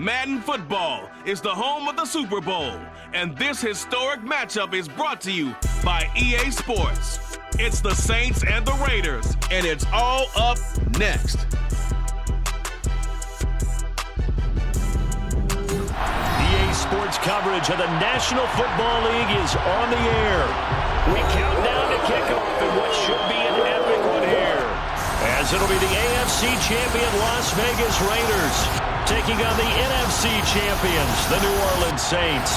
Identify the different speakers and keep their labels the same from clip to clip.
Speaker 1: Madden Football is the home of the Super Bowl, and this historic matchup is brought to you by EA Sports. It's the Saints and the Raiders, and it's all up next.
Speaker 2: EA Sports coverage of the National Football League is on the air. We count down to kickoff in what should be an epic one here, as it'll be the AFC champion Las Vegas Raiders taking on the NFC champions, the New Orleans Saints.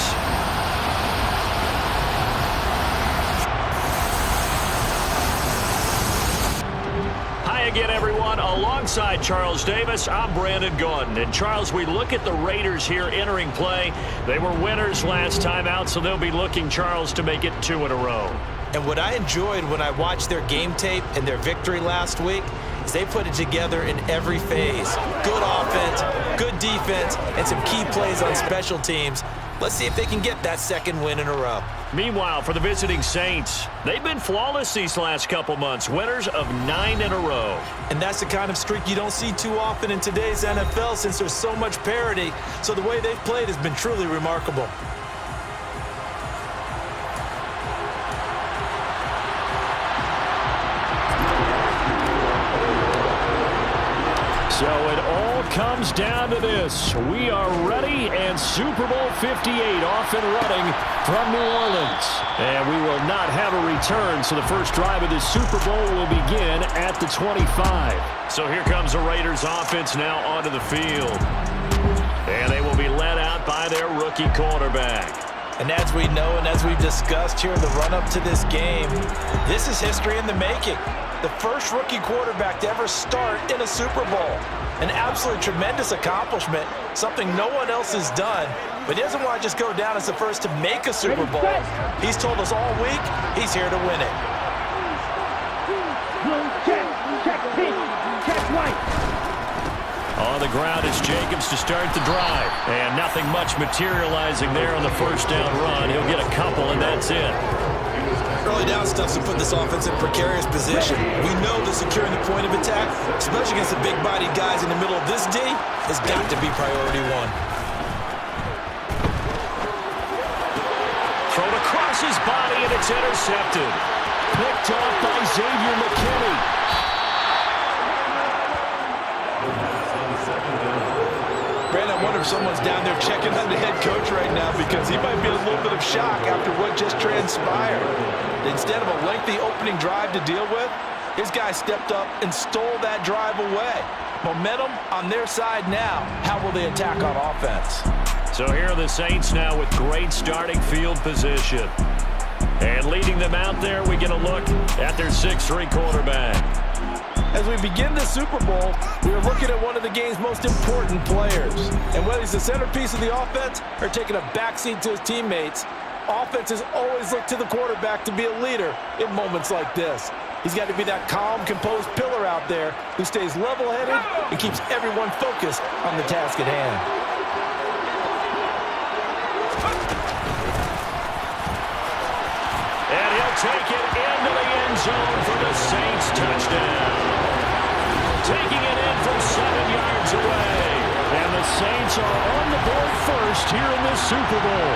Speaker 2: Hi again, everyone. Alongside Charles Davis, I'm Brandon Gaudin. And Charles, we look at the Raiders here entering play. They were winners last time out, so they'll be looking, Charles, to make it 2 in a row.
Speaker 3: And what I enjoyed when I watched their game tape and their victory last week is they put it together in every phase. Good offense, good defense, and some key plays on special teams. Let's see if they can get that second win in a row.
Speaker 2: Meanwhile, for the visiting Saints, they've been flawless these last couple months, winners of 9 in a row.
Speaker 3: And that's the kind of streak you don't see too often in today's NFL since there's so much parity. So the way they've played has been truly remarkable.
Speaker 2: So it all comes down to this. We are ready, and Super Bowl 58 off and running from New Orleans. And we will not have a return, so the first drive of this Super Bowl will begin at the 25. So here comes the Raiders offense now onto the field. And they will be led out by their rookie quarterback.
Speaker 3: And as we know and as we've discussed here in the run-up to this game, this is history in the making. The first rookie quarterback to ever start in a Super Bowl. An absolutely tremendous accomplishment, something no one else has done. But he doesn't want to just go down as the first to make a Super Bowl. He's told us all week he's here to win it.
Speaker 2: On the ground is Jacobs to start the drive. And nothing much materializing there on the first down run. He'll get a couple, and that's it.
Speaker 3: Early down stuff to put this offense in precarious position. We know that securing the point of attack, especially against the big-bodied guys in the middle of this D, has got to be priority one.
Speaker 2: Thrown across his body, and it's intercepted. Picked off by Xavier McKinney.
Speaker 3: Brandon, I wonder if someone's down there checking on the head coach right now because he might be in a little bit of shock after what just transpired. Instead of a lengthy opening drive to deal with, his guy stepped up and stole that drive away. Momentum on their side now. How will they attack on offense?
Speaker 2: So here are the Saints now with great starting field position. And leading them out there, we get a look at their 6'3" quarterback.
Speaker 3: As we begin this Super Bowl, we are looking at one of the game's most important players. And whether he's the centerpiece of the offense or taking a backseat to his teammates, offenses always look to the quarterback to be a leader in moments like this. He's got to be that calm, composed pillar out there who stays level-headed and keeps everyone focused on the task at hand.
Speaker 2: And he'll take it into the end zone for the Saints touchdown. Taking it in from 7 yards away. And the Saints are on the board first here in this Super Bowl.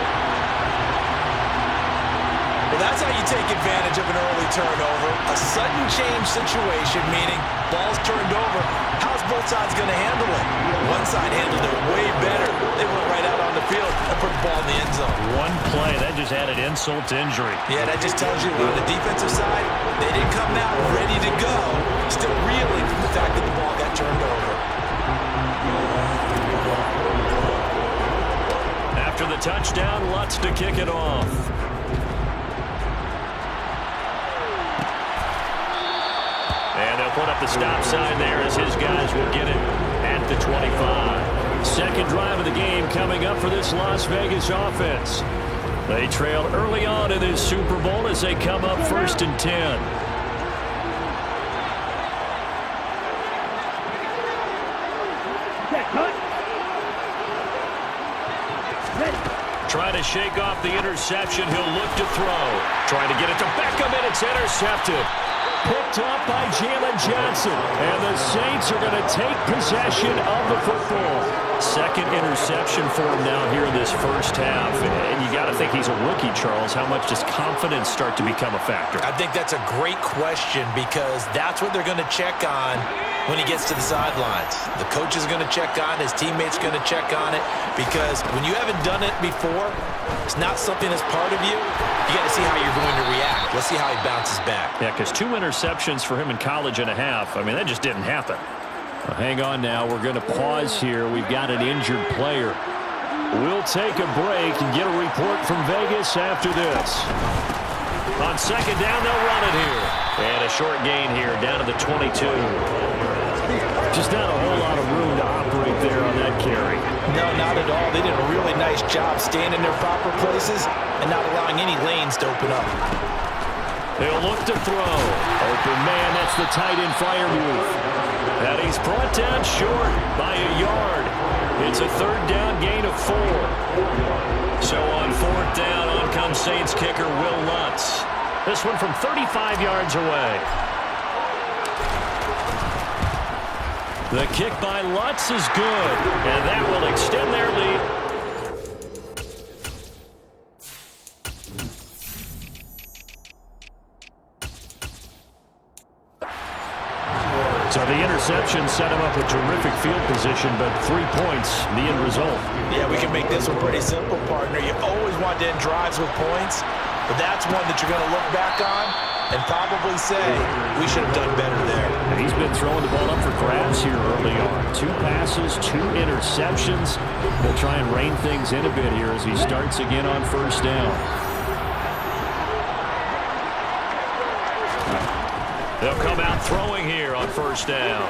Speaker 3: Well, that's how you take advantage of an early turnover. A sudden change situation, meaning ball's turned over. How's both sides going to handle it? One side handled it way better. They went right out on the field and put the ball in the end zone.
Speaker 2: One play, that just added insult to injury.
Speaker 3: Yeah, that just tells you on the defensive side, they didn't come out ready to go. Still reeling from the fact that the ball got turned over.
Speaker 2: After the touchdown, Lutz to kick it off. And they'll put up the stop sign there as his guys will get it at the 25. Second drive of the game coming up for this Las Vegas offense. They trailed early on in this Super Bowl as they come up 1st and 10. Trying to shake off the interception. He'll look to throw. Trying to get it to Beckham, and it's intercepted. picked up by Jalen Johnson. And the Saints are going to take possession of the football. Second interception for him now here in this first half. And you got to think he's a rookie, Charles. How much does confidence start to become a factor?
Speaker 3: I think that's a great question because that's what they're going to check on when he gets to the sidelines. The coach is going to check on it. His teammates are going to check on it because when you haven't done it before, it's not something that's part of you. You got to see how you're going to react. Let's see how he bounces back.
Speaker 2: Yeah, because 2 interceptions for him in college and a half. I mean, that just didn't happen. Well, hang on now. We're going to pause here. We've got an injured player. We'll take a break and get a report from Vegas after this. On second down, they'll run it here. And a short gain here, down to the 22. Just not a whole lot of room to operate there on that carry.
Speaker 3: No, not at all. They did a really nice job staying in their proper places and not allowing any lanes to open up.
Speaker 2: They'll look to throw. Open man, that's the tight end Freiermuth. And he's brought down short by a yard. It's a third down gain of 4. So on fourth down, on comes Saints kicker Will Lutz. This one from 35 yards away. The kick by Lutz is good, and that will extend their lead. So the interception set him up with terrific field position, but 3 points, the end result.
Speaker 3: Yeah, we can make this one pretty simple, partner. You always want to end drives with points, but that's one that you're going to look back on and probably say, we should have done better there.
Speaker 2: And he's been throwing the ball up for grabs here early on. 2 passes, 2 interceptions. He'll try and rein things in a bit here as he starts again on first down. They'll come out throwing here on first down.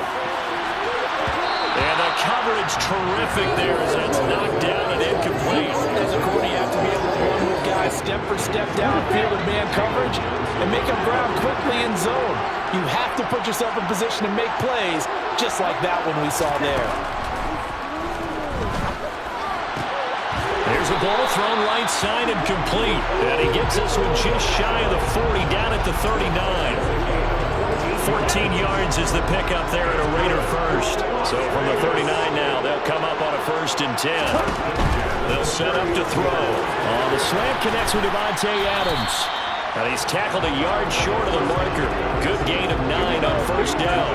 Speaker 2: And the coverage terrific there as that's knocked down and incomplete.
Speaker 3: As a quarter, you have to be able to run with guys step for step downfield in man coverage and make them ground quickly in zone. You have to put yourself in position to make plays just like that one we saw there.
Speaker 2: There's a ball thrown right side and complete. And he gets this one just shy of the 40 down at the 39. 14 yards is the pickup there at a Raider first. So from the 39 now, they'll come up on a 1st and 10. They'll set up to throw. The slant connects with Davante Adams. And he's tackled a yard short of the marker. Good gain of 9 on first down.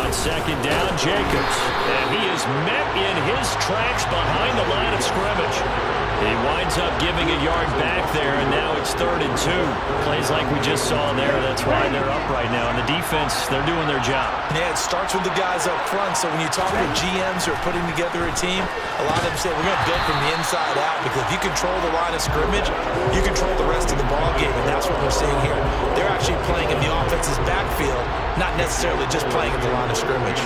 Speaker 2: On second down, Jacobs. And he is met in his tracks behind the line of scrimmage. He winds up giving a yard back there, and now it's 3rd and 2. Plays like we just saw there. That's why they're up right now. And the defense, they're doing their job.
Speaker 3: Yeah, it starts with the guys up front. So when you talk with GMs who are putting together a team, a lot of them say we're going to build from the inside out because if you control the line of scrimmage, you control the rest of the ball game, and that's what we're seeing here. They're actually playing in the offense's backfield, not necessarily just playing at the line of scrimmage.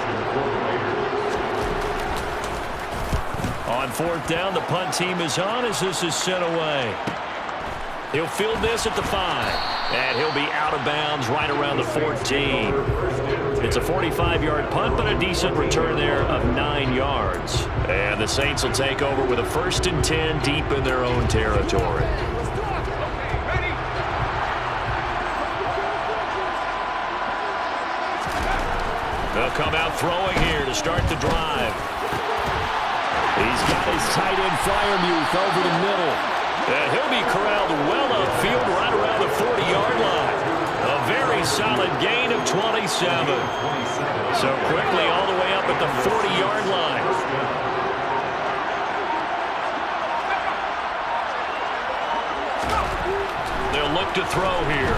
Speaker 2: On fourth down, the punt team is on as this is sent away. He'll field this at the 5, and he'll be out of bounds right around the 14. It's a 45-yard punt, but a decent return there of 9 yards. And the Saints will take over with a 1st and 10 deep in their own territory. They'll come out throwing here to start the drive. He's got his tight end Freiermuth over the middle. And he'll be corralled well upfield right around the 40-yard line. A very solid gain of 27. So quickly all the way up at the 40-yard line. They'll look to throw here.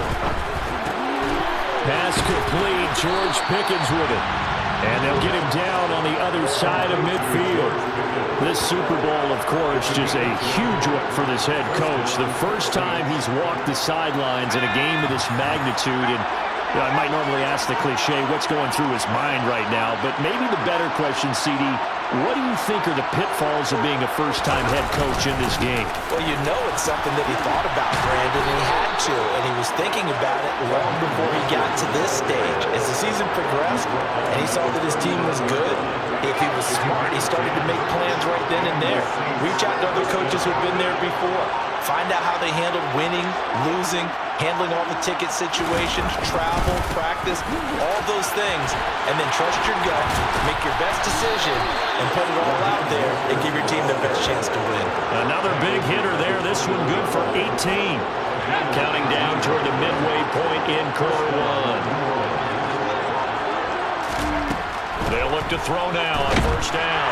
Speaker 2: Pass complete. George Pickens with it. And they'll get him down on the other side of midfield. This Super Bowl, of course, just a huge one for this head coach. The first time he's walked the sidelines in a game of this magnitude. And I might normally ask the cliche, what's going through his mind right now? But maybe the better question, CD, what do you think are the pitfalls of being a first-time head coach in this game?
Speaker 3: Well, you know it's something that he thought about, Brandon, and he had to, and he was thinking about it long before he got to this stage. As the season progressed and he saw that his team was good, if he was smart, he started to make plans right then and from there, reach out to other coaches who've been there before. Find out how they handled winning, losing, handling all the ticket situations, travel, practice, all those things. And then trust your gut, make your best decision, and put it all out there and give your team the best chance to win.
Speaker 2: Another big hitter there. This one good for 18. Counting down toward the midway point in quarter one. They'll look to throw now on first down.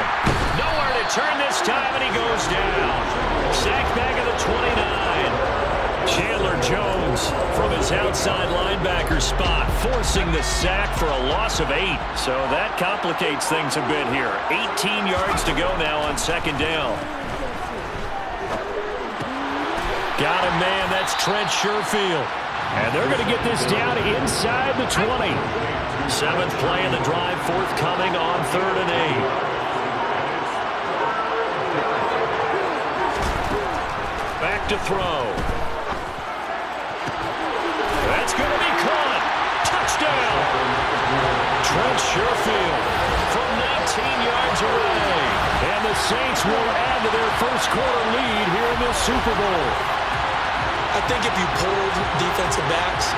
Speaker 2: Nowhere to turn this time, and he goes down. Sacked back at the 29. Chandler Jones from his outside linebacker spot, forcing the sack for a loss of 8. So that complicates things a bit here. 18 yards to go now on second down. Got him, man. That's Trent Sherfield. And they're going to get this down inside the 20. 7th play in the drive, forthcoming on 3rd and 8. Back to throw. That's going to be caught. Touchdown. Trent Sherfield from 19 yards away. And the Saints will add to their first quarter lead here in this Super Bowl.
Speaker 3: I think if you polled defensive backs,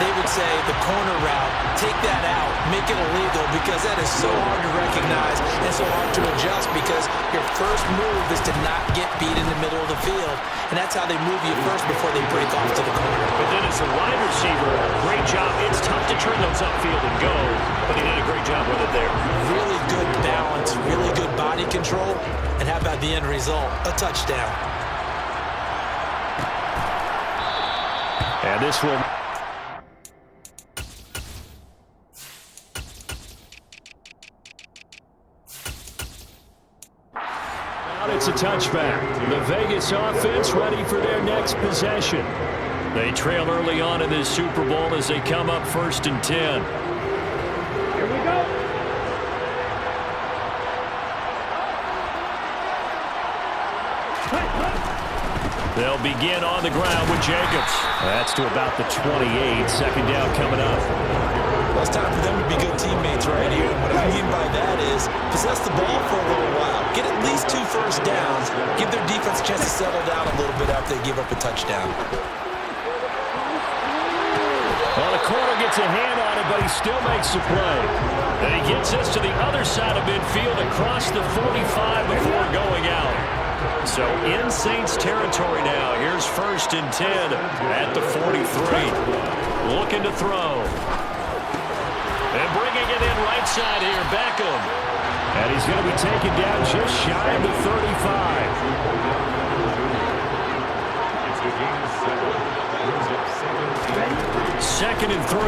Speaker 3: they would say the corner route, take that out, make it illegal, because that is so hard to recognize and so hard to adjust, because your first move is to not get beat in the middle of the field, and that's how they move you first before they break off to the corner.
Speaker 2: But then as a wide receiver, great job. It's tough to turn those upfield and go, but he did a great job with it there.
Speaker 3: Really good balance, really good body control, and how about the end result? A touchdown.
Speaker 2: And this will... It's a touchback. The Vegas offense ready for their next possession. They trail early on in this Super Bowl as they come up 1st and 10.
Speaker 4: Here we go.
Speaker 2: They'll begin on the ground with Jacobs. That's to about the 28. Second down coming up.
Speaker 3: Well, it's time for them to be good teammates right here. And what I mean by that is possess the ball for a little while. Get at least 2 first downs. Give their defense a chance to settle down a little bit after they give up a touchdown.
Speaker 2: Well, the corner gets a hand on it, but he still makes the play. And he gets us to the other side of midfield across the 45 before going out. So in Saints territory now. Here's 1st and 10 at the 43. Looking to throw. And bringing it in right side here, Beckham. And he's going to be taken down just shy of the 35. 2nd and 3.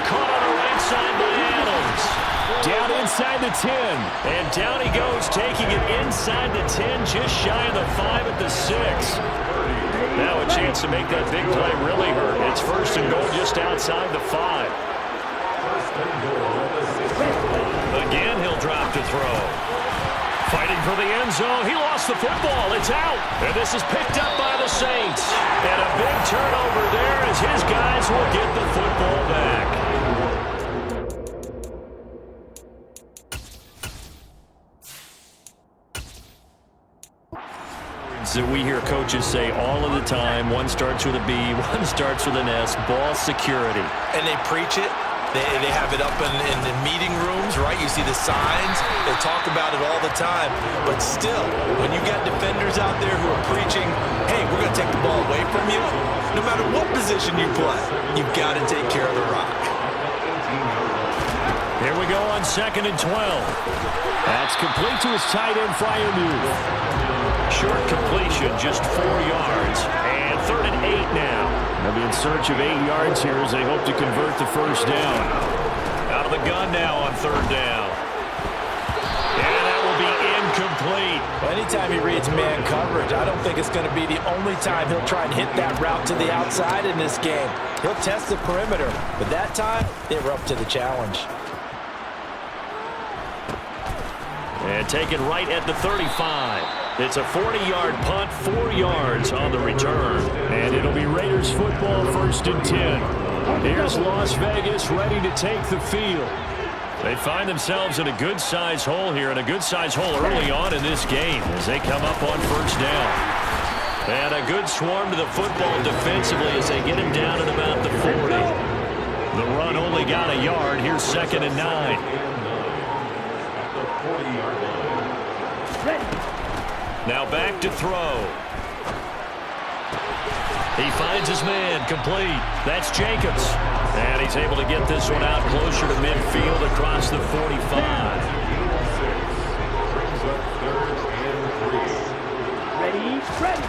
Speaker 2: Caught on the right side by Adams. Down inside the 10. And down he goes, taking it inside the 10, just shy of the 5 at the 6. Now a chance to make that big play really hurt. It's 1st and goal just outside the 5. Again, he'll drop to throw. Fighting for the end zone. He lost the football. It's out. And this is picked up by the Saints. And a big turnover there as his guys will get the football back. So we hear coaches say all of the time, one starts with a B, one starts with an S, ball security.
Speaker 3: And they preach it. They have it up in the meeting rooms, right? You see the signs. They talk about it all the time. But still, when you got defenders out there who are preaching, hey, we're going to take the ball away from you, no matter what position you play, you've got to take care of the rock.
Speaker 2: Here we go on 2nd and 12. That's complete to his tight end, Freiermuth. Short completion, just 4 yards. And 3rd and 8 now. They'll be in search of 8 yards here as they hope to convert the first down. Out of the gun now on 3rd down. And that will be incomplete.
Speaker 3: Well, anytime he reads man coverage, I don't think it's going to be the only time he'll try and hit that route to the outside in this game. He'll test the perimeter, but that time, they were up to the challenge.
Speaker 2: And taken right at the 35. It's a 40-yard punt, 4 yards on the return. And it'll be Raiders football, 1st and 10. Here's Las Vegas ready to take the field. They find themselves in a good-sized hole here, and a good-sized hole early on in this game as they come up on first down. And a good swarm to the football defensively as they get him down at about the 40. The run only got a yard. Here's 2nd and 9. Now back to throw. He finds his man, complete. That's Jacobs. And he's able to get this one out closer to midfield across the 45.
Speaker 4: Ready.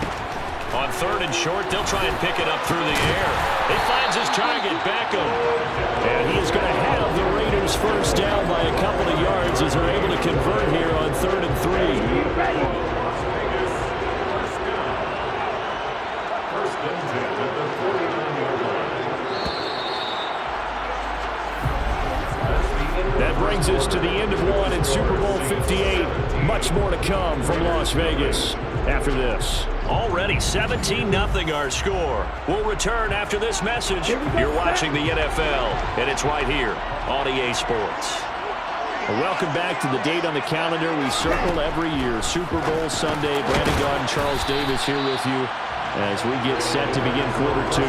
Speaker 2: On 3rd and short, they'll try and pick it up through the air. He finds his target, Beckham. And he is going to have the Raiders first down by a couple of yards as they're able to convert here on 3rd and 3. That brings us to the end of one in Super Bowl 58. Much more to come from Las Vegas after this. Already 17-0 our score. We'll return after this message. You're watching the NFL, and it's right here on EA Sports. Welcome back to the date on the calendar we circle every year. Super Bowl Sunday. Brandon Gaudin, Charles Davis here with you as we get set to begin quarter 2.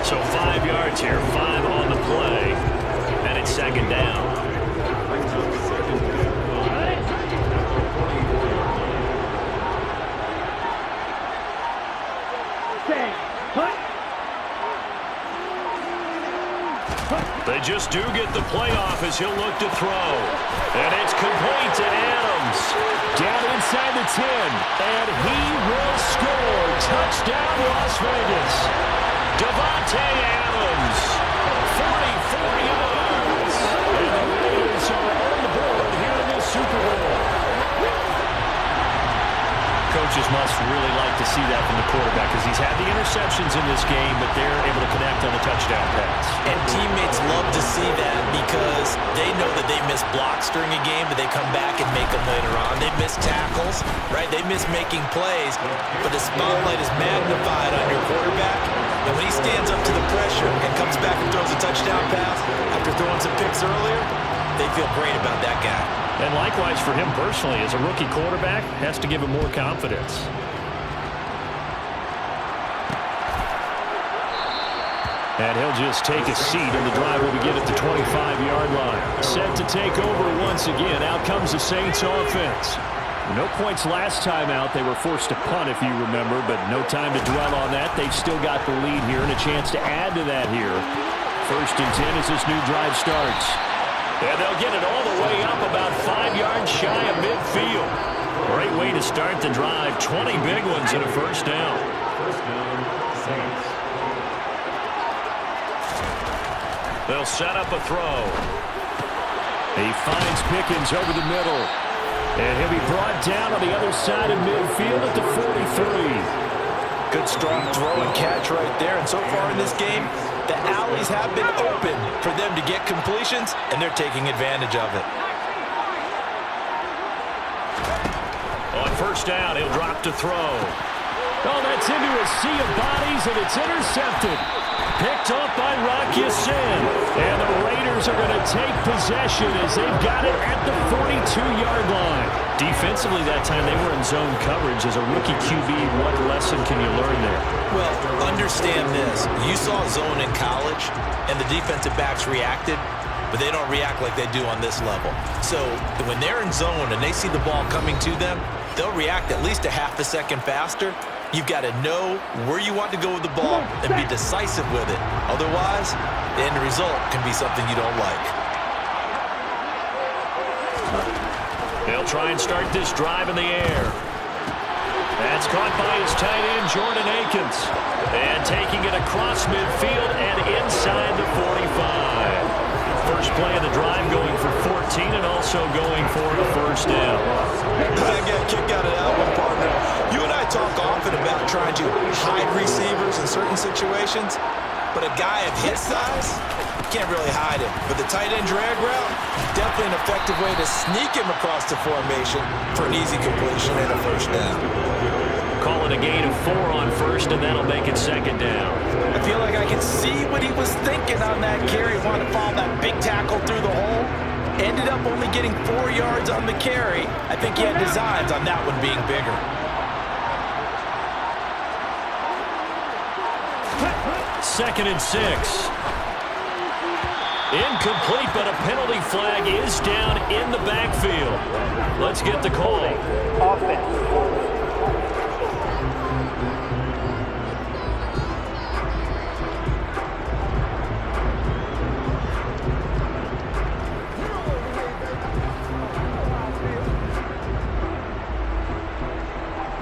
Speaker 2: So 5 yards here, 5 on the play. And it's 2nd down. They just do get the playoff as he'll look to throw. And it's complete to Adams. Down inside the 10. And he will score. Touchdown, Las Vegas. Davante Adams. 44 yards. And the Raiders are on the board here in this Super Bowl. Coaches must really like to see that from the quarterback because he's had the interceptions in this game, but they're able to connect on the touchdown pass.
Speaker 3: And teammates love to see that because they know that they miss blocks during a game, but they come back and make them later on. They miss tackles, right? They miss making plays, but the spotlight is magnified on your quarterback. And when he stands up to the pressure and comes back and throws a touchdown pass after throwing some picks earlier, they feel great about that guy.
Speaker 2: And likewise for him personally, as a rookie quarterback, has to give him more confidence. And he'll just take a seat, and the drive will begin at the 25-yard line. Set to take over once again. Out comes the Saints offense. No points last time out. They were forced to punt, if you remember, but no time to dwell on that. They've still got the lead here and a chance to add to that here. 1st and 10 as this new drive starts. And they'll get it all the way up about 5 yards shy of midfield. Great way to start the drive. 20 big ones and a first down.
Speaker 4: Saints.
Speaker 2: They'll set up a throw. He finds Pickens over the middle. And he'll be brought down on the other side of midfield at the 43.
Speaker 3: Good strong throw and catch right there. And so far in this game, the alleys have been open for them to get completions, and they're taking advantage of it.
Speaker 2: On first down, he'll drop to throw. Oh, that's into a sea of bodies, and it's intercepted. Picked up by Rock Ya-Sin. And the Raiders are going to take possession as they've got it at the 42-yard line. Defensively that time, they were in zone coverage. As a rookie QB, what lesson can you learn there?
Speaker 3: Well, understand this. You saw zone in college, and the defensive backs reacted, but they don't react like they do on this level. So when they're in zone and they see the ball coming to them, they'll react at least a half a second faster. You've got to know where you want to go with the ball and be decisive with it. Otherwise, the end result can be something you don't like.
Speaker 2: They'll try and start this drive in the air. That's caught by his tight end, Jordan Akins. And taking it across midfield and inside the 45. First play of the drive going for 14 and also going for a first down.
Speaker 3: I got a kick out of that one, partner. You and I talk often about trying to hide receivers in certain situations, but a guy of his size, can't really hide him. But the tight end drag route, definitely an effective way to sneak him across the formation for an easy completion and a first down.
Speaker 2: Call it a gain of 4 on first, and that'll make it second down.
Speaker 3: I feel like I can see what he was thinking on that carry. Wanted to follow that big tackle through the hole. Ended up only getting 4 yards on the carry. I think he had designs on that one being bigger.
Speaker 2: Second and 6. Incomplete, but a penalty flag is down in the backfield. Let's get the call.
Speaker 4: Offense.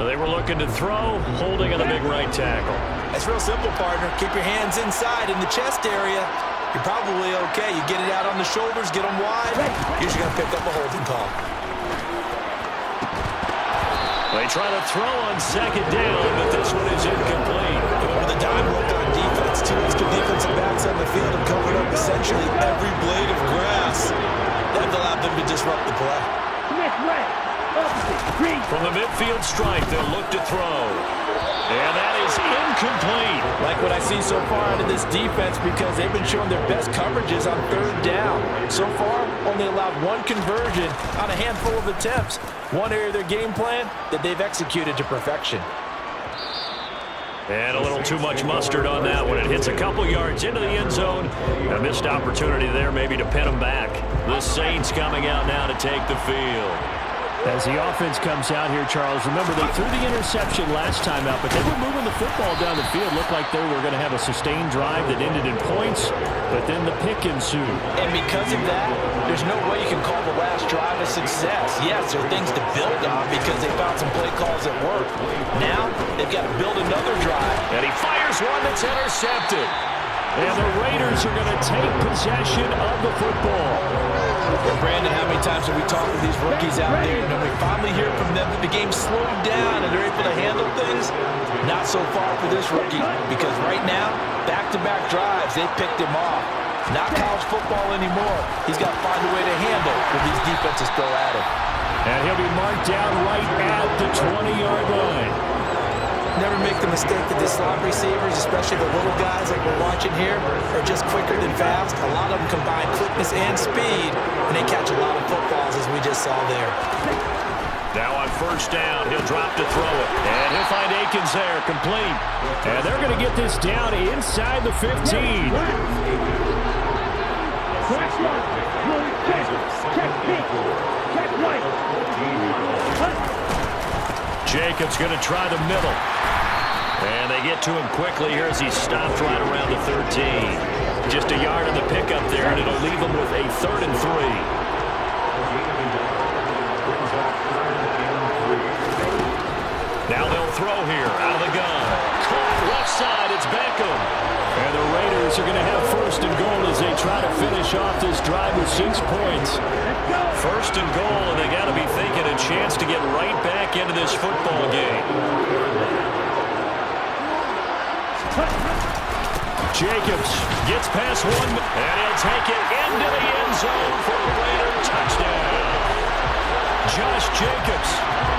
Speaker 2: They were looking to throw, holding on a big right tackle.
Speaker 3: It's real simple, partner. Keep your hands inside in the chest area. You're probably okay. You get it out on the shoulders, get them wide. Usually going to pick up a holding call.
Speaker 2: They try to throw on second down, but this one is incomplete.
Speaker 3: With a dime look on defense, 2 extra defensive backs on the field have covered up essentially every blade of grass. That allowed them to disrupt the play.
Speaker 2: From the midfield strike, they'll look to throw. And that is incomplete.
Speaker 3: Like what I see so far out of this defense because they've been showing their best coverages on third down. So far, only allowed 1 conversion on a handful of attempts. One area of their game plan that they've executed to perfection.
Speaker 2: And a little too much mustard on that one. It hits a couple yards into the end zone. A missed opportunity there maybe to pin them back. The Saints coming out now to take the field.
Speaker 5: As the offense comes out here, Charles, remember they threw the interception last time out, but they were moving the football down the field. Looked like they were going to have a sustained drive that ended in points, but then the pick ensued.
Speaker 3: And because of that, there's no way you can call the last drive a success. Yes, there are things to build on because they found some play calls that work. Now, they've got to build another drive.
Speaker 2: And he fires one that's intercepted.
Speaker 5: And the Raiders are going to take possession of the football.
Speaker 3: And Brandon, how many times have we talked with these rookies out there? And we finally hear from them that the game slowed down and they're able to handle things. Not so far for this rookie because right now, back-to-back drives, they picked him off. Not college football anymore. He's got to find a way to handle when these defenses throw at him.
Speaker 5: And he'll be marked down right at the 20-yard line.
Speaker 3: Never make the mistake that the slot receivers, especially the little guys like we're watching here, are just quicker than fast. A lot of them combine quickness and speed, and they catch a lot of footballs, as we just saw there.
Speaker 2: Now on first down, he'll drop to throw it. And he'll find Akins there, complete.
Speaker 5: And they're going to get this down inside the 15.
Speaker 2: Jacobs going to try the middle. And they get to him quickly here as he's stopped right around the 13. Just a yard on the pickup there, and it'll leave him with a 3rd and 3. Now they'll throw here out of the gun. Caught left side, it's Beckham.
Speaker 5: And the Raiders are going to have 1st and goal as they try to finish off this drive with 6 points.
Speaker 2: 1st and goal, and they got to be thinking a chance to get right back into this football game.
Speaker 5: Jacobs gets past one,
Speaker 2: and he'll take it into the end zone for a Raider touchdown.
Speaker 5: Josh Jacobs,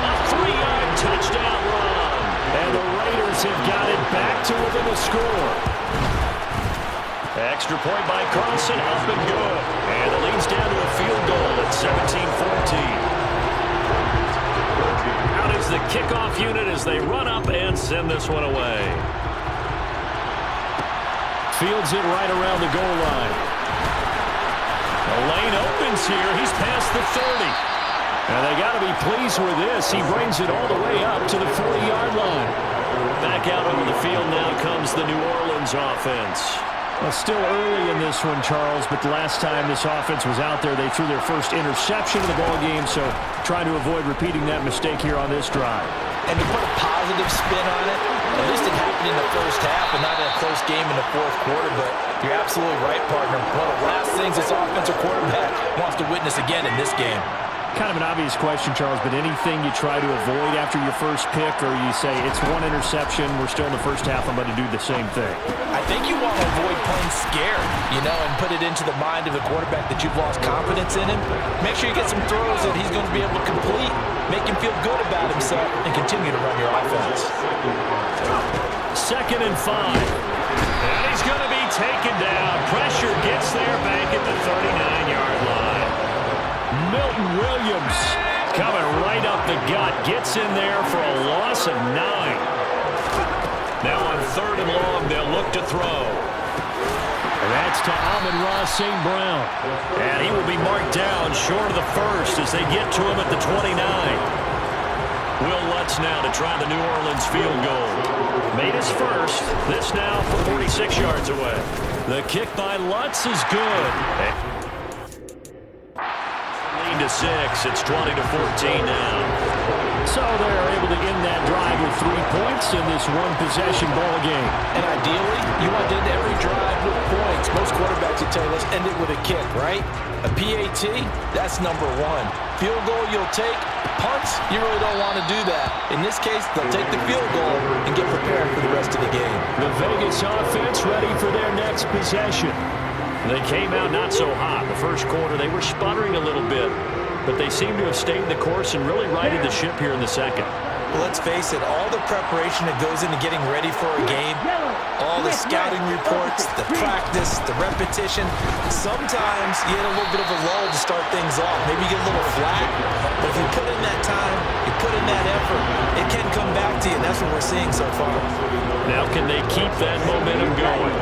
Speaker 2: A 3-yard touchdown run.
Speaker 5: and the Raiders have got it back to within a score.
Speaker 2: Extra point by Carlson, up and good. And it leads down to a field goal at 17-14. Out is the kickoff unit as they run up and send this one away.
Speaker 5: Fields it right around the goal line.
Speaker 2: The lane opens here. He's past the 30.
Speaker 5: And they got to be pleased with this. He brings it all the way up to the 40-yard line.
Speaker 2: Back out over the field now comes the New Orleans offense.
Speaker 5: Well, still early in this one, Charles, but the last time this offense was out there, they threw their first interception of the ball game, so trying to avoid repeating that mistake here on this drive.
Speaker 3: And to put a positive spin on it, at least it happened in the first half and not in a close game in the 4th quarter, but you're absolutely right, partner. One of the last things this offensive quarterback wants to witness again in this game.
Speaker 5: Kind of an obvious question, Charles, but anything you try to avoid after your first pick, or you say it's one interception, we're still in the first half, I'm going to do the same thing?
Speaker 3: I think you want to avoid playing scared, and put it into the mind of the quarterback that you've lost confidence in him. Make sure you get some throws that he's going to be able to complete, make him feel good about himself, and continue to run your offense.
Speaker 2: 2nd and 5. And he's going to be taken down. Pressure gets there back at the 39-yard line. Milton Williams coming right up the gut. Gets in there for a loss of 9. Now on 3rd and long, they'll look to throw. And that's to Amon-Ra St. Brown. And he will be marked down short of the first as they get to him at the 29. Will Lutz now to try the New Orleans field goal. Made his first. This now from 46 yards away. The kick by Lutz is good. Lead to 6. It's 20-14 now. So they're able to end that drive with 3 points in this one-possession ball game.
Speaker 3: And ideally, you want to end every drive with points. Most quarterbacks would tell you, let's end it with a kick, right? A PAT, that's number 1. Field goal you'll take. Punts, you really don't want to do that. In this case, they'll take the field goal and get prepared for the rest of the game.
Speaker 2: The Vegas offense ready for their next possession. They came out not so hot. The first quarter, they were sputtering a little bit, but they seem to have stayed the course and really righted the ship here in the second.
Speaker 3: Well, let's face it, all the preparation that goes into getting ready for a game, all the scouting reports, the practice, the repetition, sometimes you hit a little bit of a lull to start things off. Maybe you get a little flat, but if you put in that time, you put in that effort, it can come back to you, and that's what we're seeing so far.
Speaker 2: Now can they keep that momentum going?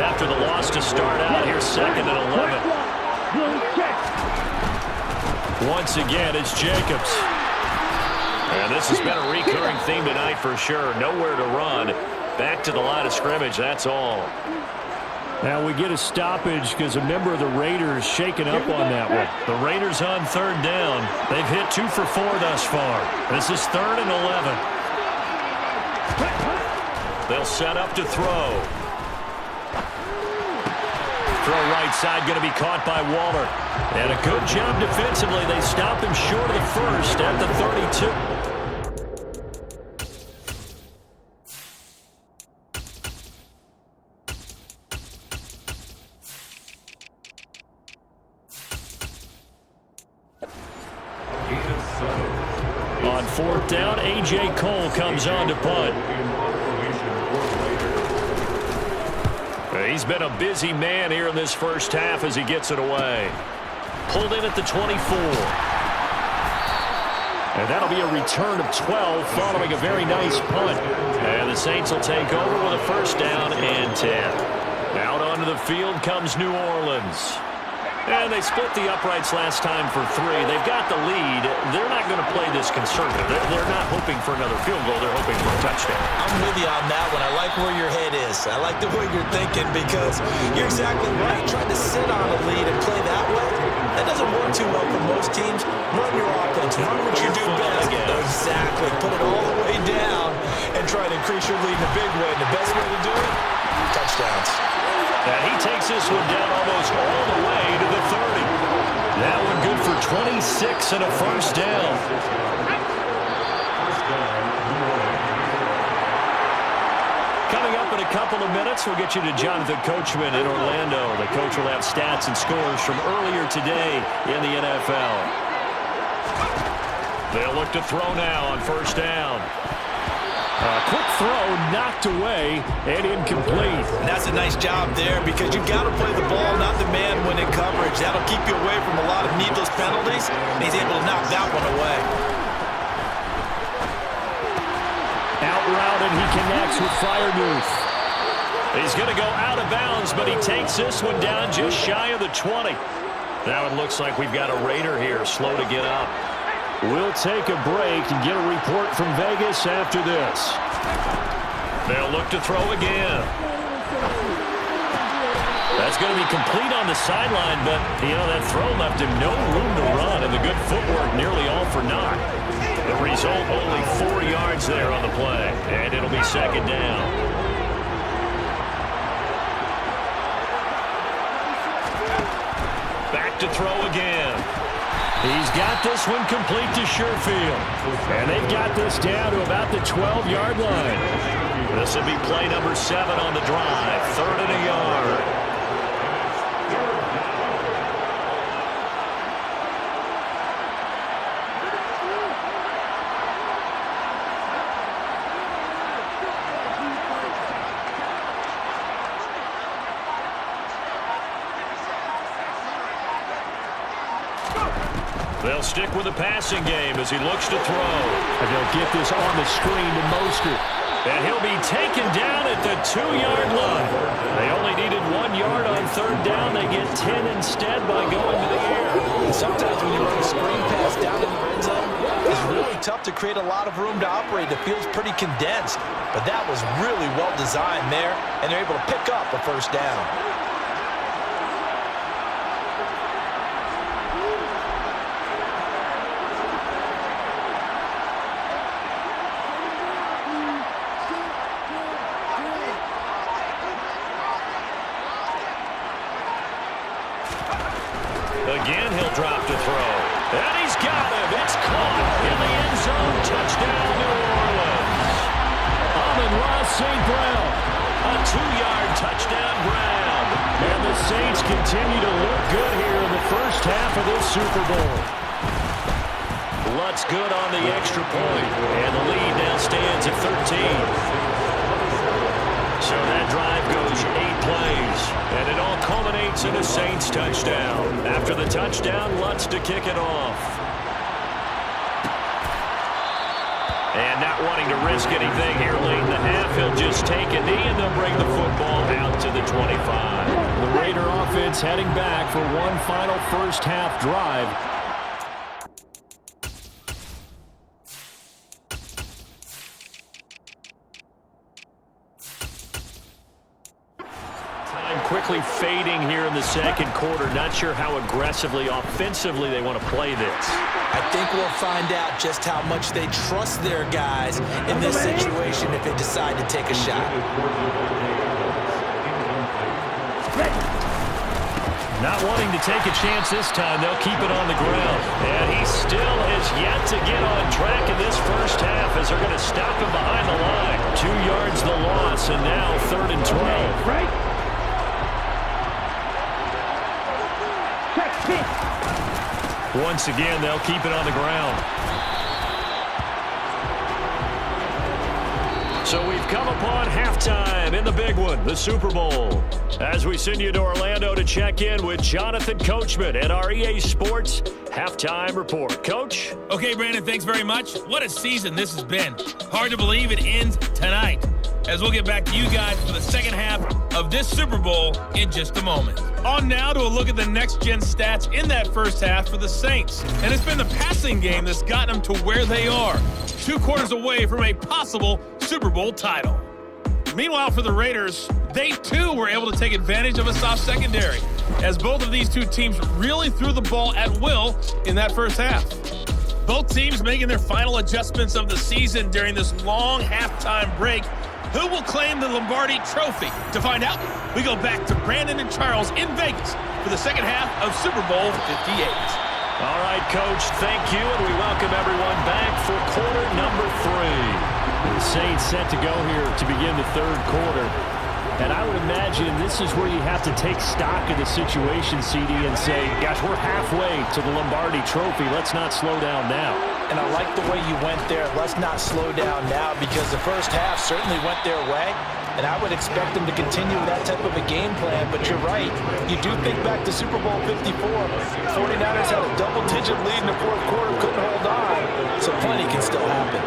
Speaker 2: After the loss to start out, here's 2nd and 11. Once again, it's Jacobs. And this has been a recurring theme tonight for sure. Nowhere to run. Back to the line of scrimmage, that's all. Now we get a stoppage because a member of the Raiders shaken up on that one. The Raiders on 3rd down. They've hit 2 for 4 thus far. This is 3rd and 11. They'll set up to throw. Throw right side, going to be caught by Waller. And a good job defensively. They stop him short of the first at the 32. On 4th down, A.J. Cole comes on to punt. He's been a busy man here in this first half as he gets it away. Pulled in at the 24. And that'll be a return of 12 following a very nice punt. And the Saints will take over with a 1st down and 10. Out onto the field comes New Orleans. And they split the uprights last time for 3. They've got the lead. They're not going to play this conservative. They're not hoping for another field goal. They're hoping for a touchdown.
Speaker 3: I'm with you on that one. I like where your head is. I like the way you're thinking because you're exactly right. Trying to sit on a lead and play that way, that doesn't work too well for most teams. Run your offense. Run what you do best. Exactly. Put it all the way down and try to increase your lead in a big way. And the best way to do it, touchdowns.
Speaker 2: And he takes this one down almost all the way to the 30. That one good for 26 and a 1st down. Coming up in a couple of minutes, we'll get you to Jonathan Coachman in Orlando. The coach will have stats and scores from earlier today in the NFL. They'll look to throw now on 1st down. A quick throw knocked away and incomplete.
Speaker 3: And that's a nice job there because you've got to play the ball, not the man when in coverage. That'll keep you away from a lot of needless penalties. And he's able to knock that one away.
Speaker 2: Out route and he connects with Freiermuth. He's going to go out of bounds, but he takes this one down just shy of the 20. Now it looks like we've got a Raider here, slow to get up. We'll take a break and get a report from Vegas after this. They'll look to throw again. That's going to be complete on the sideline, but, you know, that throw left him no room to run, and the good footwork nearly all for naught. The result, only 4 yards there on the play, and it'll be 2nd down. Back to throw again. He's got this one complete to Sherfield. And they've got this down to about the 12-yard line. This will be play number 7 on the drive. 3rd and a yard.
Speaker 5: They'll stick with the passing game as he looks to throw.
Speaker 2: And they'll get this on the screen to Mostert.
Speaker 5: And he'll be taken down at the 2-yard line. They only needed 1 yard on third down. They get 10 instead by going to the air.
Speaker 3: And sometimes when you run a screen pass down in the red zone, it's really tough to create a lot of room to operate. The field's pretty condensed. But that was really well designed there, and they're able to pick up a first down.
Speaker 5: Again, he'll drop to throw. And he's got him. It's caught in the end zone. Touchdown, New Orleans.
Speaker 2: Amon-Ra St. Brown.
Speaker 5: A 2-yard touchdown Brown.
Speaker 2: And the Saints continue to look good here in the first half of this Super Bowl.
Speaker 5: Lutz good on the extra point. And the lead now stands at 13. So that drive goes 8 plays, and it all culminates in a Saints touchdown. After the touchdown, Lutz to kick it off. And not wanting to risk anything here late in the half, he'll just take a knee, and they'll bring the football out to the 25.
Speaker 2: The Raider offense heading back for one final first half drive.
Speaker 5: Quickly fading here in the second quarter. Not sure how aggressively, offensively they want to play this.
Speaker 3: I think we'll find out just how much they trust their guys in this situation if they decide to take a shot.
Speaker 5: Not wanting to take a chance this time, they'll keep it on the ground. And he still has yet to get on track in this first half as they're going to stop him behind the line. 2 yards the loss, and now 3rd and 12.
Speaker 4: Right.
Speaker 5: Once again, they'll keep it on the ground. So we've come upon halftime in the big one, the Super Bowl. As we send you to Orlando to check in with Jonathan Coachman at our EA Sports Halftime Report. Coach?
Speaker 6: Okay, Brandon, thanks very much. What a season this has been. Hard to believe it ends tonight, as we'll get back to you guys for the second half of this Super Bowl in just a moment. On now to a look at the next-gen stats in that first half for the Saints. And it's been the passing game that's gotten them to where they are, 2 quarters away from a possible Super Bowl title. Meanwhile, for the Raiders, they too were able to take advantage of a soft secondary, as both of these two teams really threw the ball at will in that first half. Both teams making their final adjustments of the season during this long halftime break. Who will claim the Lombardi Trophy? To find out, we go back to Brandon and Charles in Vegas for the second half of Super Bowl 58.
Speaker 5: All right, Coach, thank you, and we welcome everyone back for quarter number 3.
Speaker 2: The Saints set to go here to begin the third quarter. And I would imagine this is where you have to take stock of the situation, CD, and say, gosh, we're halfway to the Lombardi Trophy. Let's not slow down now.
Speaker 3: And I like the way you went there. Let's not slow down now, because the first half certainly went their way. And I would expect them to continue with that type of a game plan. But you're right. You do think back to Super Bowl 54. 49ers had a double-digit lead in the fourth quarter, couldn't hold on. So plenty can still happen.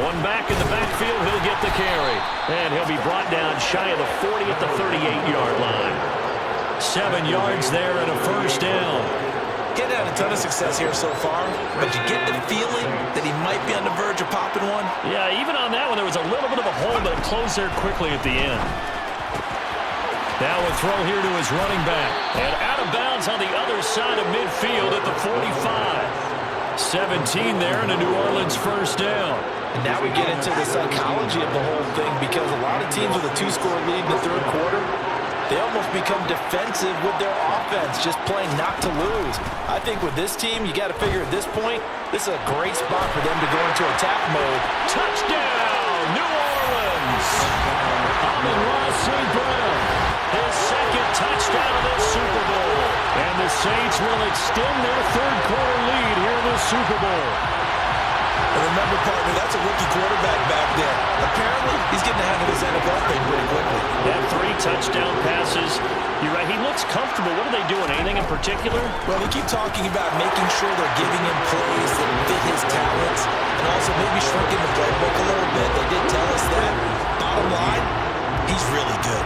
Speaker 5: One back in the backfield, he'll get the carry. And he'll be brought down shy of the 40 at the 38-yard line. 7 yards there and a first down.
Speaker 3: Getting had a ton of success here so far, but you get the feeling that he might be on the verge of popping one.
Speaker 5: Yeah, even on that one, there was a little bit of a hole, but it closed there quickly at the end. Now a throw here to his running back. And out of bounds on the other side of midfield at the 45. 17 there and a New Orleans first down.
Speaker 3: And now we get into the psychology of the whole thing, because a lot of teams with a 2-score lead in the third quarter, they almost become defensive with their offense, just playing not to lose. I think with this team, you got to figure at this point, this is a great spot for them to go into attack mode.
Speaker 5: Touchdown, New Orleans!
Speaker 2: Amon-Ra St. Brown.
Speaker 5: His second touchdown of this Super Bowl.
Speaker 2: And the Saints will extend their third quarter lead here in the Super Bowl.
Speaker 3: And remember, partner, that's a rookie quarterback back there. Apparently, he's getting ahead of his NFL thing pretty quickly.
Speaker 2: Yeah, 3 touchdown passes. You're right, he looks comfortable. What are they doing? Anything in particular?
Speaker 3: Well, they keep talking about making sure they're giving him plays that fit his talents and also maybe shrinking the playbook a little bit. They did tell us that. Bottom line, he's really good.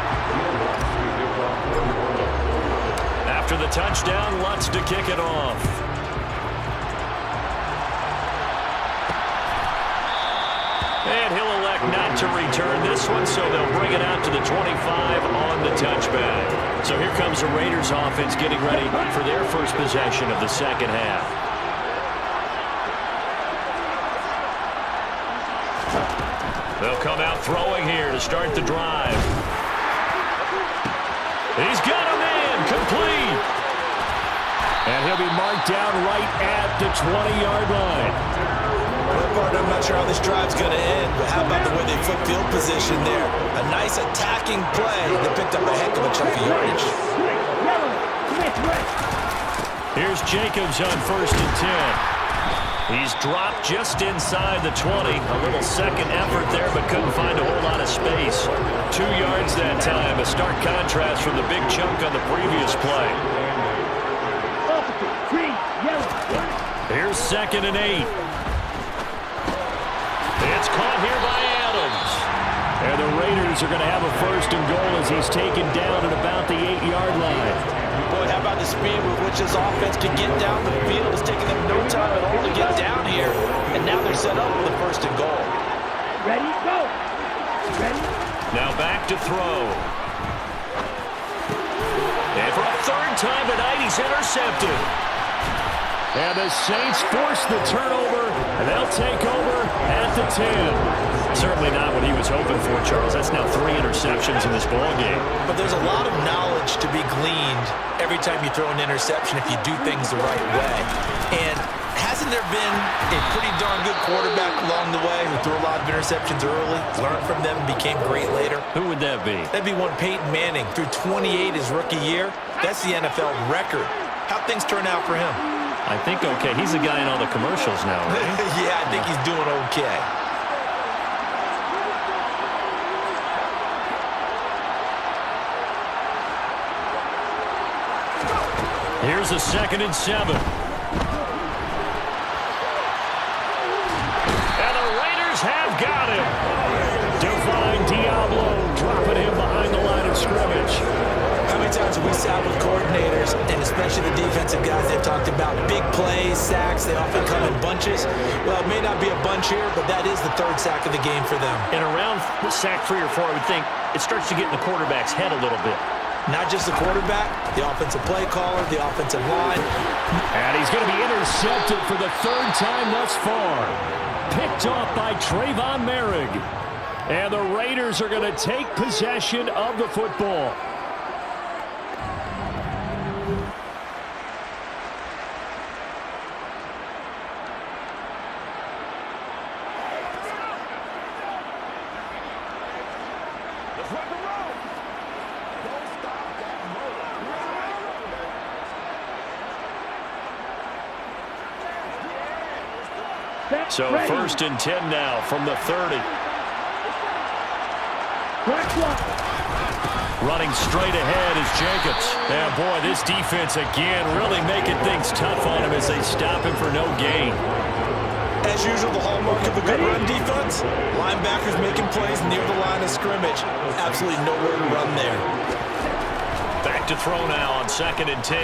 Speaker 2: After the touchdown, Lutz to kick it off. And he'll elect not to return this one, so they'll bring it out to the 25 on the touchback. So here comes the Raiders offense getting ready for their first possession of the second half. They'll come out throwing here to start the drive. He's got him in, complete. And he'll be marked down right at the 20-yard line.
Speaker 3: I'm not sure how this drive's going to end, but how about the way they flip field position there? A nice attacking play that picked up a heck of a chunk of yardage.
Speaker 2: Here's Jacobs on 1st and 10. He's dropped just inside the 20. A little second effort there, but couldn't find a whole lot of space. 2 yards that time, a stark contrast from the big chunk on the previous play. Here's 2nd and 8. It's caught here by Adams. And the Raiders are going to have a 1st and goal as he's taken down at about the 8-yard line.
Speaker 3: Boy, how about the speed with which this offense can get down the field? It's taking them no time at all to get down here. And now they're set up with a 1st and goal.
Speaker 4: Ready, go. Ready.
Speaker 2: Now back to throw. And for a 3rd time tonight, he's intercepted. And the Saints force the turnover, and they'll take over at the 10. Certainly not what he was hoping for, Charles. That's now 3 interceptions in this ballgame.
Speaker 3: But there's a lot of knowledge to be gleaned every time you throw an interception if you do things the right way. And hasn't there been a pretty darn good quarterback along the way who threw a lot of interceptions early, learned from them, and became great later?
Speaker 2: Who would that be?
Speaker 3: That'd be one Peyton Manning. Threw 28 his rookie year. That's the NFL record. How'd things turn out for him?
Speaker 2: I think okay. He's the guy in all the commercials now, right?
Speaker 3: Yeah, I think he's doing okay.
Speaker 2: Here's a 2nd and 7. And the Raiders have got him. Divine Diablo dropping him behind the line of scrimmage.
Speaker 3: How many times have we sat with coordinators, and especially the defensive guys, they've talked about big plays, sacks, they often come in bunches. Well, it may not be a bunch here, but that is the 3rd sack of the game for them.
Speaker 2: And around sack 3 or 4, I would think it starts to get in the quarterback's head a little bit.
Speaker 3: Not just the quarterback, the offensive play caller, the offensive line.
Speaker 2: And he's going to be intercepted for the 3rd time thus far. Picked off by Trayvon Merrick. And the Raiders are going to take possession of the football. So 1st and 10 now from the 30. Running straight ahead is Jacobs. And boy, this defense again really making things tough on him as they stop him for no gain.
Speaker 3: As usual, the hallmark of a good run defense, linebackers making plays near the line of scrimmage. Absolutely nowhere to run there.
Speaker 2: Back to throw now on 2nd and 10.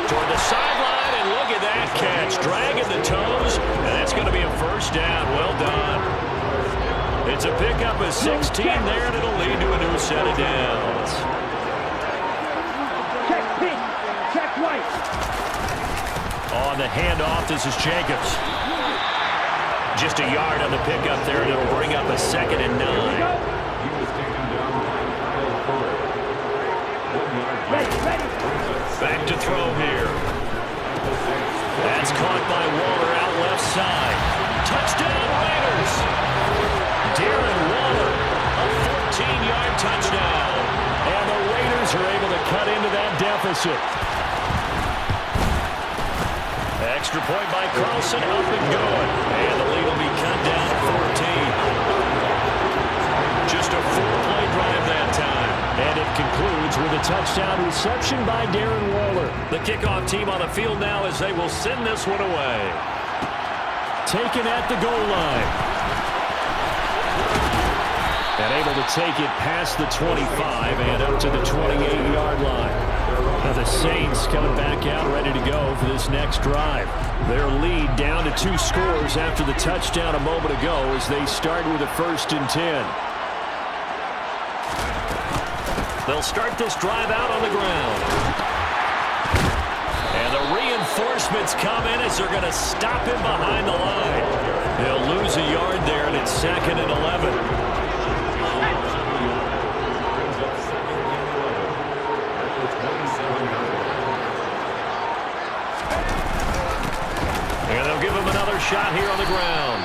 Speaker 2: Toward the sideline, and look at that catch. Dragging the toes, and that's going to be a 1st down. Well done. It's a pickup of 16 there, and it'll lead to a new set of downs.
Speaker 4: Check pin. Check right.
Speaker 2: On the handoff, this is Jacobs. Just a yard on the pickup there, and it'll bring up a 2nd and 9. Back to throw here. That's caught by Waller out left side. Touchdown Raiders. Darren Waller, a 14-yard touchdown. And the Raiders are able to cut into that deficit.
Speaker 5: Extra point by Carlson, up and good. And the lead will be cut down to 14. Just a 4-play drive that time.
Speaker 2: And it concludes with a touchdown reception by Darren Waller.
Speaker 5: The kickoff team on the field now as they will send this one away.
Speaker 2: Taken at the goal line. And able to take it past the 25 and up to the 28-yard line. Now the Saints coming back out ready to go for this next drive. Their lead down to 2 scores after the touchdown a moment ago as they start with a 1st and 10.
Speaker 5: They'll start this drive out on the ground. And the reinforcements come in as they're going to stop him behind the line. They'll lose a yard there, and it's 2nd and 11. And they'll give him another shot here on the ground.